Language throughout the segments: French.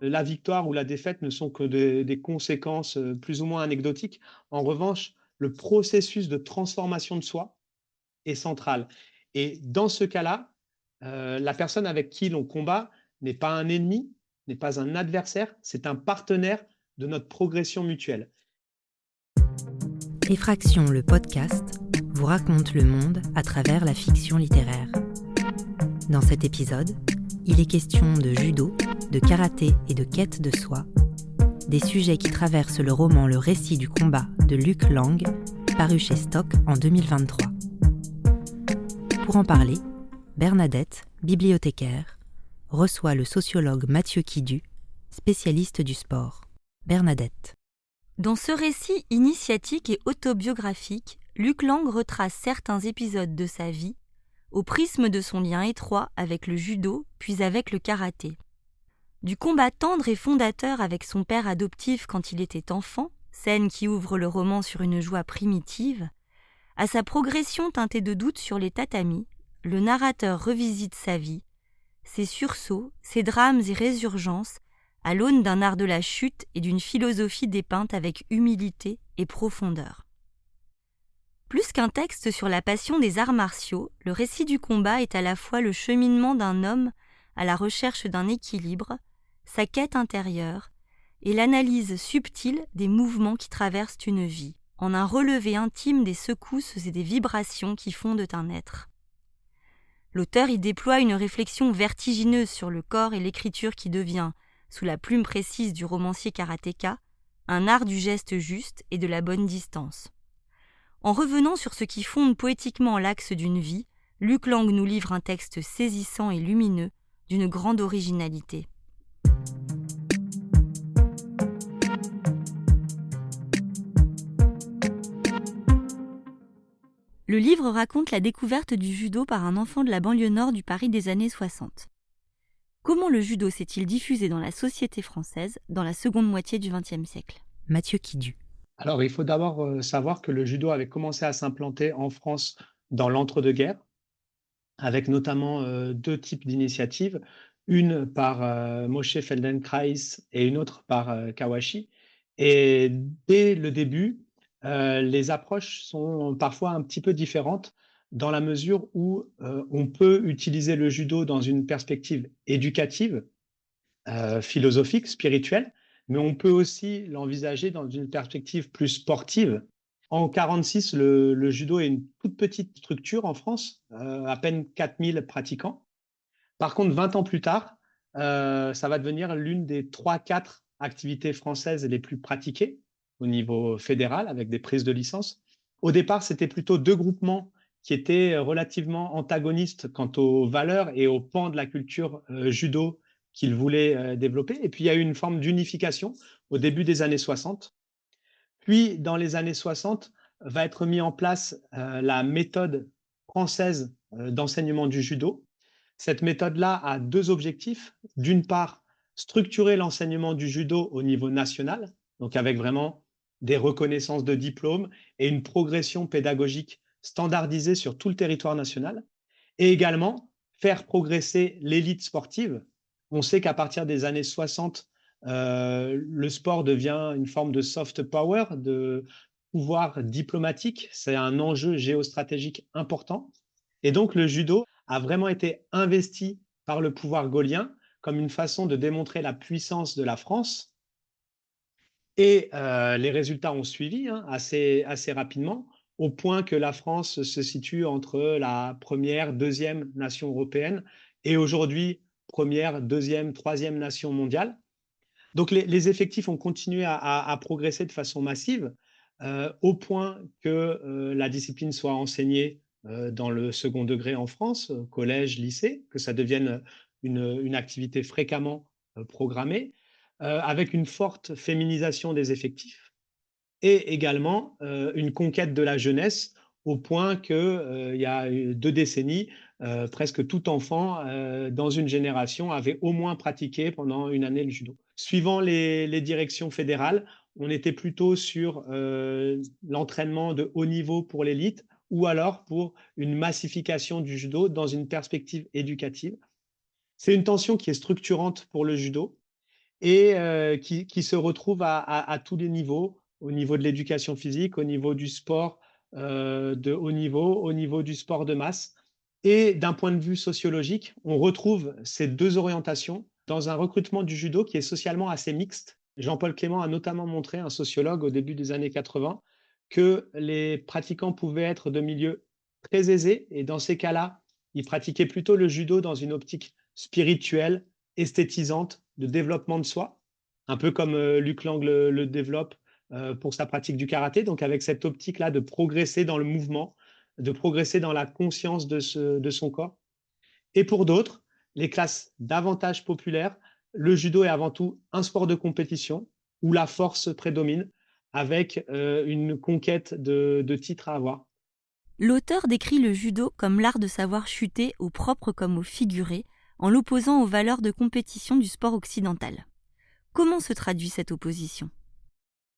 la victoire ou la défaite ne sont que des conséquences, plus ou moins anecdotiques. En revanche, le processus de transformation de soi est central et dans ce cas-là, la personne avec qui l'on combat n'est pas un ennemi, n'est pas un adversaire, c'est un partenaire de notre progression mutuelle. Effraction, le podcast, vous raconte le monde à travers la fiction littéraire. Dans cet épisode, il est question de judo, de karaté et de quête de soi, des sujets qui traversent le roman Le récit du combat de Luc Lang, paru chez Stock en 2023. Pour en parler, Bernadette, bibliothécaire, reçoit le sociologue Mathieu Kidu, spécialiste du sport. Bernadette. Dans ce récit initiatique et autobiographique, Luc Lang retrace certains épisodes de sa vie au prisme de son lien étroit avec le judo puis avec le karaté. Du combat tendre et fondateur avec son père adoptif quand il était enfant, scène qui ouvre le roman sur une joie primitive, à sa progression teintée de doute sur les tatamis, le narrateur revisite sa vie, ses sursauts, ses drames et résurgences, à l'aune d'un art de la chute et d'une philosophie dépeinte avec humilité et profondeur. Plus qu'un texte sur la passion des arts martiaux, le récit du combat est à la fois le cheminement d'un homme à la recherche d'un équilibre, sa quête intérieure et l'analyse subtile des mouvements qui traversent une vie, en un relevé intime des secousses et des vibrations qui fondent un être. L'auteur y déploie une réflexion vertigineuse sur le corps et l'écriture qui devient, sous la plume précise du romancier karatéka, un art du geste juste et de la bonne distance. En revenant sur ce qui fonde poétiquement l'axe d'une vie, Luc Lang nous livre un texte saisissant et lumineux, d'une grande originalité. Le livre raconte la découverte du judo par un enfant de la banlieue nord du Paris des années 60. Comment le judo s'est-il diffusé dans la société française dans la seconde moitié du XXe siècle ? Mathieu Kidu. Alors, il faut d'abord, savoir que le judo avait commencé à s'implanter en France dans l'entre-deux-guerres, avec notamment, 2 types d'initiatives. Une par, Moshe Feldenkrais et une autre par, Kawashi et dès le début, les approches sont parfois un petit peu différentes dans la mesure où, on peut utiliser le judo dans une perspective éducative, philosophique, spirituelle, mais on peut aussi l'envisager dans une perspective plus sportive. En 46, le judo est une toute petite structure en France, à peine 4000 pratiquants. Par contre, 20 ans plus tard, ça va devenir l'une des 3-4 activités françaises les plus pratiquées au niveau fédéral avec des prises de licence. Au départ, c'était plutôt 2 groupements qui étaient relativement antagonistes quant aux valeurs et aux pans de la culture, judo qu'ils voulaient, développer et puis il y a eu une forme d'unification au début des années 60. Puis dans les années 60, va être mis en place, la méthode française, d'enseignement du judo. Cette méthode-là a 2 objectifs. D'une part, structurer l'enseignement du judo au niveau national, donc avec vraiment des reconnaissances de diplômes et une progression pédagogique standardisée sur tout le territoire national et également faire progresser l'élite sportive. On sait qu'à partir des années 60, le sport devient une forme de soft power, de pouvoir diplomatique. C'est un enjeu géostratégique important et donc le judo a vraiment été investi par le pouvoir gaulien comme une façon de démontrer la puissance de la France et les résultats ont suivi, hein, assez rapidement, au point que la France se situe entre la première, deuxième nation européenne et aujourd'hui première, deuxième, troisième nation mondiale. Donc les effectifs ont continué à progresser de façon massive, au point que, la discipline soit enseignée, dans le second degré en France, collège, lycée, que ça devienne, une activité fréquemment, programmée, avec une forte féminisation des effectifs et également, une conquête de la jeunesse au point que, il y a eu 2 décennies, presque tout enfant, dans une génération avait au moins pratiqué pendant une année le judo. Suivant les directions fédérales, on était plutôt sur, l'entraînement de haut niveau pour l'élite ou alors pour une massification du judo dans une perspective éducative. C'est une tension qui est structurante pour le judo et qui se retrouve à tous les niveaux, au niveau de l'éducation physique, au niveau du sport de haut niveau, au niveau du sport de masse. Et d'un point de vue sociologique, on retrouve ces deux orientations dans un recrutement du judo qui est socialement assez mixte. Jean-Paul Clément a notamment montré, un sociologue au début des années 80, que les pratiquants pouvaient être de milieux très aisés, et dans ces cas-là, ils pratiquaient plutôt le judo dans une optique spirituelle, esthétisante, de développement de soi, un peu comme Luc Lang le développe pour sa pratique du karaté, donc avec cette optique-là de progresser dans le mouvement, de progresser dans la conscience de son corps. Et pour d'autres, les classes davantage populaires, le judo est avant tout un sport de compétition où la force prédomine, avec une conquête de titres à avoir. L'auteur décrit le judo comme l'art de savoir chuter au propre comme au figuré, en l'opposant aux valeurs de compétition du sport occidental. Comment se traduit cette opposition ?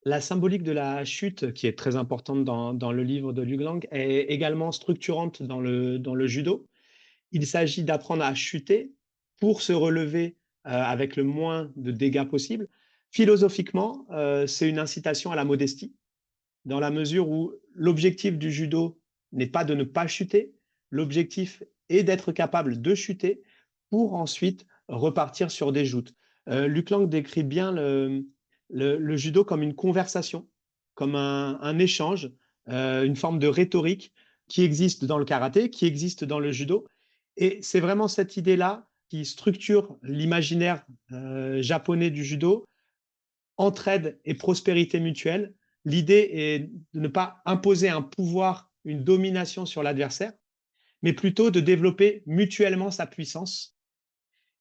La symbolique de la chute, qui est très importante dans le livre de Liu Lang, est également structurante dans le judo. Il s'agit d'apprendre à chuter pour se relever avec le moins de dégâts possible. Philosophiquement, c'est une incitation à la modestie, dans la mesure où l'objectif du judo n'est pas de ne pas chuter, l'objectif est d'être capable de chuter pour ensuite repartir sur des joutes. Luc Lang décrit bien le judo comme une conversation, comme un échange, une forme de rhétorique qui existe dans le karaté, qui existe dans le judo. Et c'est vraiment cette idée-là qui structure l'imaginaire japonais du judo, entraide et prospérité mutuelle. L'idée est de ne pas imposer un pouvoir, une domination sur l'adversaire, mais plutôt de développer mutuellement sa puissance.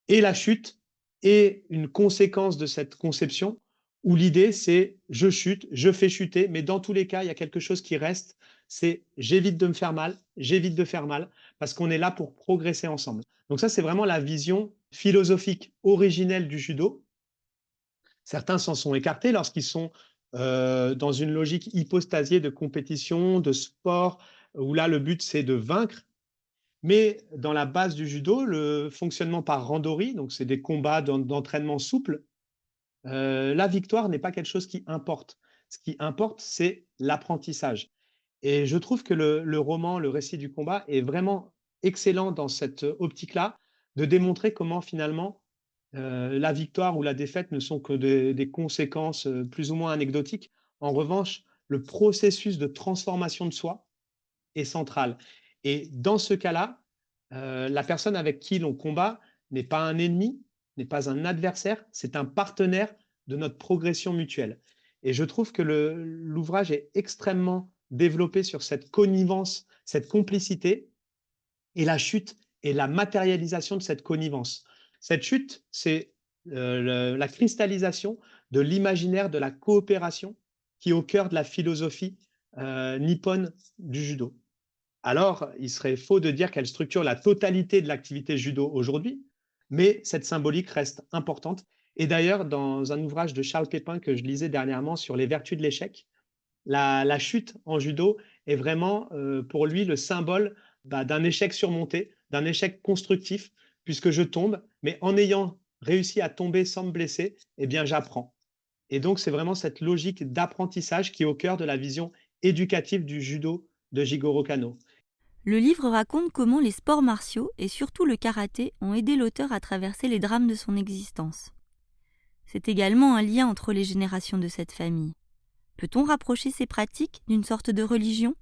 Et la chute est une conséquence de cette conception où l'idée, c'est je chute, je fais chuter, mais dans tous les cas, il y a quelque chose qui reste, c'est j'évite de me faire mal, j'évite de faire mal, parce qu'on est là pour progresser ensemble. Donc ça, c'est vraiment la vision philosophique originelle du judo. Certains s'en sont écartés lorsqu'ils sont dans une logique hypostasiée de compétition, de sport, où là, le but, c'est de vaincre. Mais dans la base du judo, le fonctionnement par randori, donc c'est des combats d'entraînement souple, la victoire n'est pas quelque chose qui importe. Ce qui importe, c'est l'apprentissage. Et je trouve que le roman, le récit du combat, est vraiment excellent dans cette optique-là, de démontrer comment finalement la victoire ou la défaite ne sont que des conséquences plus ou moins anecdotiques. En revanche, le processus de transformation de soi est central. Et dans ce cas-là, la personne avec qui l'on combat n'est pas un ennemi, n'est pas un adversaire, c'est un partenaire de notre progression mutuelle. Et je trouve que l'ouvrage est extrêmement développé sur cette connivence, cette complicité, et la chute est la matérialisation de cette connivence. Cette chute, c'est la cristallisation de l'imaginaire de la coopération qui est au cœur de la philosophie nippone du judo. Alors, il serait faux de dire qu'elle structure la totalité de l'activité judo aujourd'hui, mais cette symbolique reste importante. Et d'ailleurs, dans un ouvrage de Charles Pépin que je lisais dernièrement sur les vertus de l'échec, la chute en judo est vraiment pour lui le symbole d'un échec surmonté, d'un échec constructif, puisque je tombe, mais en ayant réussi à tomber sans me blesser, eh bien j'apprends. Et donc c'est vraiment cette logique d'apprentissage qui est au cœur de la vision éducative du judo de Jigoro Kano. Le livre raconte comment les sports martiaux, et surtout le karaté, ont aidé l'auteur à traverser les drames de son existence. C'est également un lien entre les générations de cette famille. Peut-on rapprocher ces pratiques d'une sorte de religion ?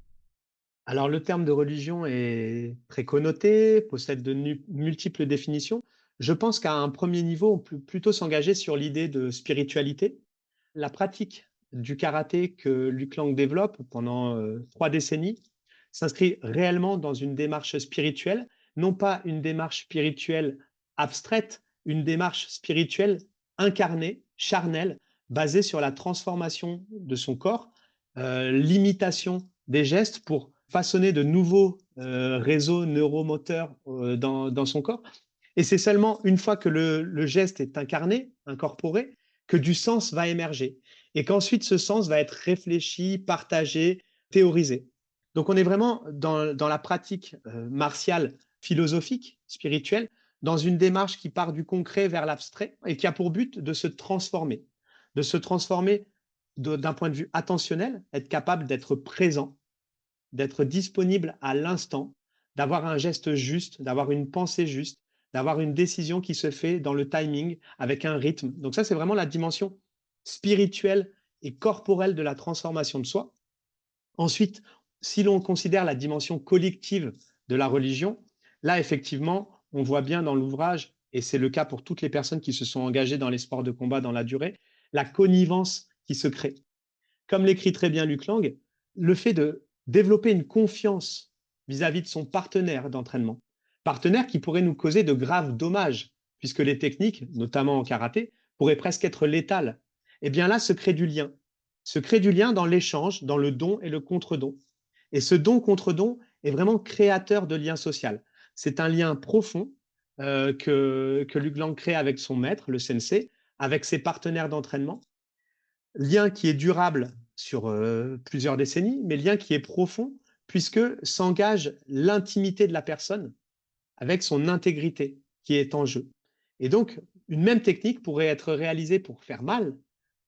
Alors le terme de religion est très connoté, possède de multiples définitions. Je pense qu'à un premier niveau, on peut plutôt s'engager sur l'idée de spiritualité. La pratique du karaté que Luc Lang développe pendant 3 décennies s'inscrit réellement dans une démarche spirituelle, non pas une démarche spirituelle abstraite, une démarche spirituelle incarnée, charnelle, basée sur la transformation de son corps, l'imitation des gestes pour façonner de nouveaux réseaux neuromoteurs dans son corps. Et c'est seulement une fois que le geste est incarné, incorporé, que du sens va émerger. Et qu'ensuite, ce sens va être réfléchi, partagé, théorisé. Donc, on est vraiment dans la pratique martiale, philosophique, spirituelle, dans une démarche qui part du concret vers l'abstrait et qui a pour but de se transformer d'un point de vue attentionnel, être capable d'être présent, d'être disponible à l'instant, d'avoir un geste juste, d'avoir une pensée juste, d'avoir une décision qui se fait dans le timing, avec un rythme. Donc ça, c'est vraiment la dimension spirituelle et corporelle de la transformation de soi. Ensuite, si l'on considère la dimension collective de la religion, là, effectivement, on voit bien dans l'ouvrage, et c'est le cas pour toutes les personnes qui se sont engagées dans les sports de combat dans la durée, la connivence qui se crée. Comme l'écrit très bien Luc Lang, le fait de développer une confiance vis-à-vis de son partenaire d'entraînement, partenaire qui pourrait nous causer de graves dommages, puisque les techniques, notamment en karaté, pourraient presque être létales. Eh bien là, se crée du lien. Se crée du lien dans l'échange, dans le don et le contre-don. Et ce don contre don est vraiment créateur de lien social. C'est un lien profond que Luc Lang crée avec son maître, le sensei, avec ses partenaires d'entraînement. Lien qui est durable sur plusieurs décennies, mais lien qui est profond puisque s'engage l'intimité de la personne avec son intégrité qui est en jeu. Et donc, une même technique pourrait être réalisée pour faire mal,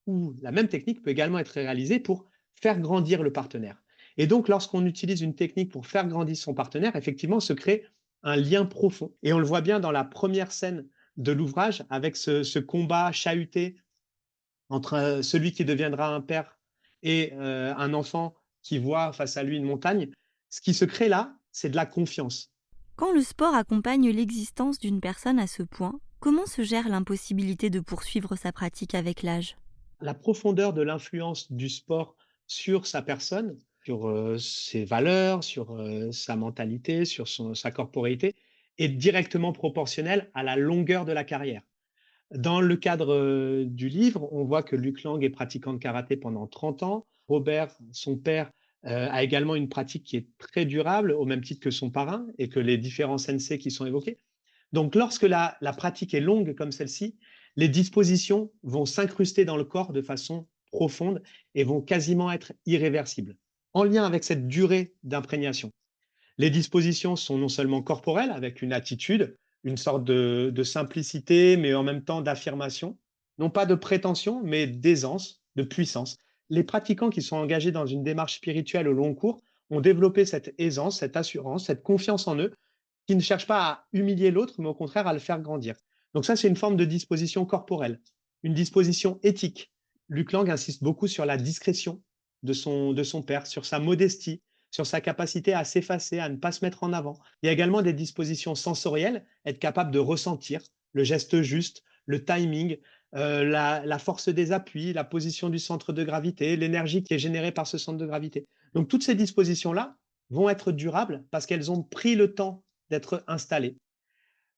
ou la même technique peut également être réalisée pour faire grandir le partenaire. Et donc, lorsqu'on utilise une technique pour faire grandir son partenaire, effectivement, se crée un lien profond. Et on le voit bien dans la première scène de l'ouvrage, avec ce combat chahuté entre celui qui deviendra un père et un enfant qui voit face à lui une montagne. Ce qui se crée là, c'est de la confiance. Quand le sport accompagne l'existence d'une personne à ce point, comment se gère l'impossibilité de poursuivre sa pratique avec l'âge? La profondeur de l'influence du sport sur sa personne, sur ses valeurs, sur sa mentalité, sur sa corporéité, est directement proportionnelle à la longueur de la carrière. Dans le cadre du livre, on voit que Luc Lang est pratiquant de karaté pendant 30 ans. Robert, son père, a également une pratique qui est très durable, au même titre que son parrain et que les différents sensei qui sont évoqués. Donc, lorsque la pratique est longue comme celle-ci, les dispositions vont s'incruster dans le corps de façon profonde et vont quasiment être irréversibles, en lien avec cette durée d'imprégnation. Les dispositions sont non seulement corporelles, avec une attitude, une sorte de simplicité, mais en même temps d'affirmation, non pas de prétention, mais d'aisance, de puissance. Les pratiquants qui sont engagés dans une démarche spirituelle au long cours ont développé cette aisance, cette assurance, cette confiance en eux, qui ne cherchent pas à humilier l'autre, mais au contraire à le faire grandir. Donc ça, c'est une forme de disposition corporelle, une disposition éthique. Luc Lang insiste beaucoup sur la discrétion de son père, sur sa modestie, sur sa capacité à s'effacer, à ne pas se mettre en avant. Il y a également des dispositions sensorielles, être capable de ressentir le geste juste, le timing, la force des appuis, la position du centre de gravité, l'énergie qui est générée par ce centre de gravité. Donc toutes ces dispositions-là vont être durables parce qu'elles ont pris le temps d'être installées.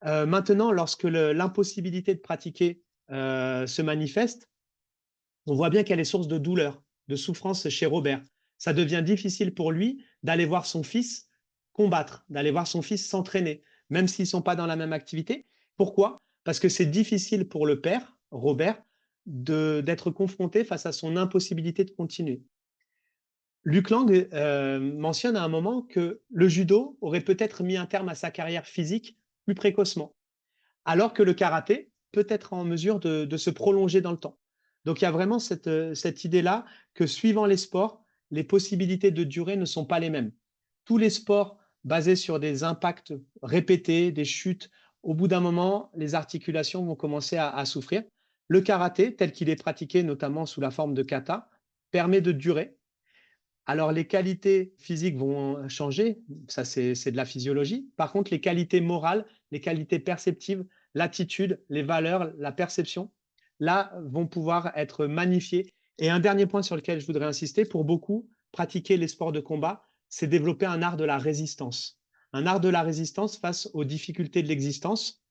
Maintenant, lorsque l'impossibilité de pratiquer se manifeste, on voit bien qu'elle est source de douleur, de souffrance chez Robert. Ça devient difficile pour lui d'aller voir son fils combattre, d'aller voir son fils s'entraîner, même s'ils ne sont pas dans la même activité. Pourquoi? Parce que c'est difficile pour le père, Robert, d'être confronté face à son impossibilité de continuer. Luc Lang mentionne à un moment que le judo aurait peut-être mis un terme à sa carrière physique plus précocement, alors que le karaté peut être en mesure de se prolonger dans le temps. Donc il y a vraiment cette idée-là que suivant les sports, les possibilités de durée ne sont pas les mêmes. Tous les sports basés sur des impacts répétés, des chutes, au bout d'un moment, les articulations vont commencer à souffrir. Le karaté, tel qu'il est pratiqué notamment sous la forme de kata, permet de durer. Alors les qualités physiques vont changer, ça c'est de la physiologie. Par contre, les qualités morales, les qualités perceptives, l'attitude, les valeurs, la perception, là, vont pouvoir être magnifiées. Et un dernier point sur lequel je voudrais insister, pour beaucoup, pratiquer les sports de combat, c'est développer un art de la résistance. Un art de la résistance face aux difficultés de l'existence.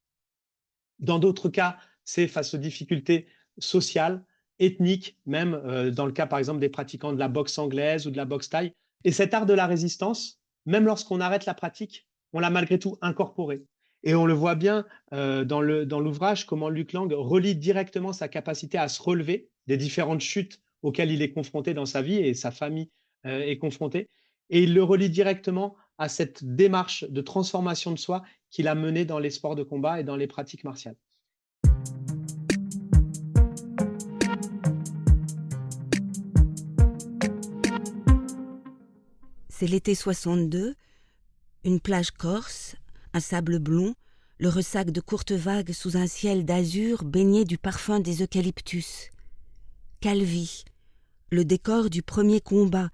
Dans d'autres cas, c'est face aux difficultés sociales, ethniques, même dans le cas, par exemple, des pratiquants de la boxe anglaise ou de la boxe thaï. Et cet art de la résistance, même lorsqu'on arrête la pratique, on l'a malgré tout incorporé. Et on le voit bien dans l'ouvrage, comment Luc Lang relie directement sa capacité à se relever des différentes chutes auxquelles il est confronté dans sa vie et sa famille est confrontée. Et il le relie directement à cette démarche de transformation de soi qu'il a menée dans les sports de combat et dans les pratiques martiales. C'est l'été 62, une plage corse, un sable blond, le ressac de courtes vagues sous un ciel d'azur baigné du parfum des eucalyptus. Calvi, le décor du premier combat,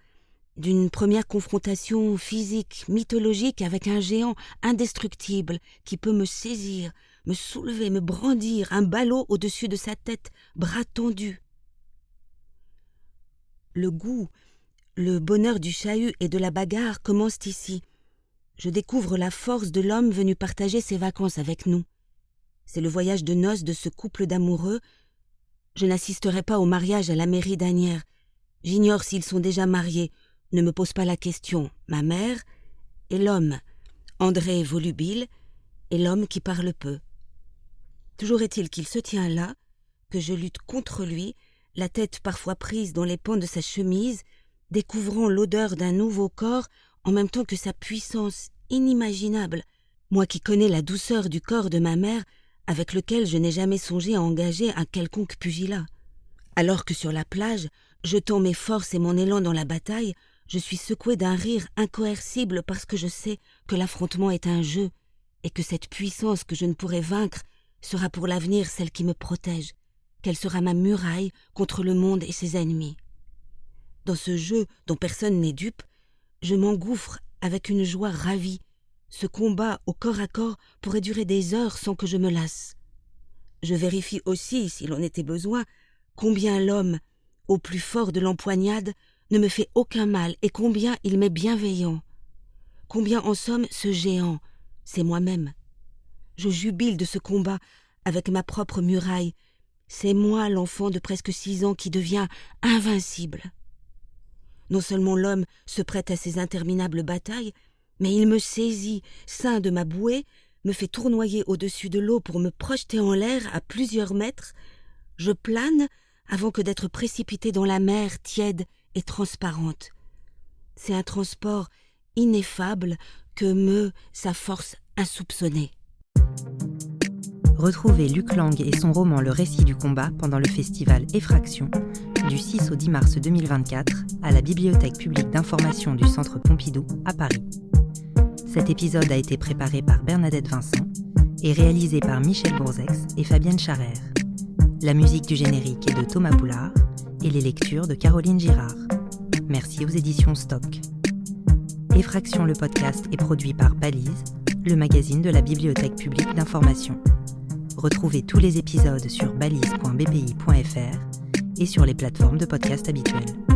d'une première confrontation physique, mythologique avec un géant indestructible qui peut me saisir, me soulever, me brandir, un ballot au-dessus de sa tête, bras tendus. Le goût, le bonheur du chahut et de la bagarre commencent ici. Je découvre la force de l'homme venu partager ses vacances avec nous. C'est le voyage de noces de ce couple d'amoureux. Je n'assisterai pas au mariage à la mairie d'Asnières. J'ignore s'ils sont déjà mariés. Ne me pose pas la question. Ma mère et l'homme, André volubile, et l'homme qui parle peu. Toujours est-il qu'il se tient là, que je lutte contre lui, la tête parfois prise dans les pans de sa chemise, découvrant l'odeur d'un nouveau corps en même temps que sa puissance inimaginable, moi qui connais la douceur du corps de ma mère, avec lequel je n'ai jamais songé à engager un quelconque pugilat. Alors que sur la plage, jetant mes forces et mon élan dans la bataille, je suis secoué d'un rire incoercible parce que je sais que l'affrontement est un jeu et que cette puissance que je ne pourrai vaincre sera pour l'avenir celle qui me protège, qu'elle sera ma muraille contre le monde et ses ennemis. Dans ce jeu dont personne n'est dupe, je m'engouffre avec une joie ravie. Ce combat au corps à corps pourrait durer des heures sans que je me lasse. Je vérifie aussi, s'il en était besoin, combien l'homme, au plus fort de l'empoignade, ne me fait aucun mal et combien il m'est bienveillant. Combien en somme ce géant, c'est moi-même. Je jubile de ce combat avec ma propre muraille. C'est moi l'enfant de presque 6 ans qui devient invincible. Non seulement l'homme se prête à ces interminables batailles, mais il me saisit, ceint de ma bouée, me fait tournoyer au-dessus de l'eau pour me projeter en l'air à plusieurs mètres. Je plane avant que d'être précipité dans la mer tiède et transparente. C'est un transport ineffable que meut sa force insoupçonnée. Retrouvez Luc Lang et son roman Le récit du combat pendant le festival Effraction, du 6 au 10 mars 2024, à la Bibliothèque publique d'information du Centre Pompidou à Paris. Cet épisode a été préparé par Bernadette Vincent et réalisé par Michel Bourzex et Fabienne Charrer. La musique du générique est de Thomas Boulard et les lectures de Caroline Girard. Merci aux éditions Stock. Effraction le podcast est produit par Balise, le magazine de la Bibliothèque publique d'information. Retrouvez tous les épisodes sur balise.bpi.fr et sur les plateformes de podcast habituelles.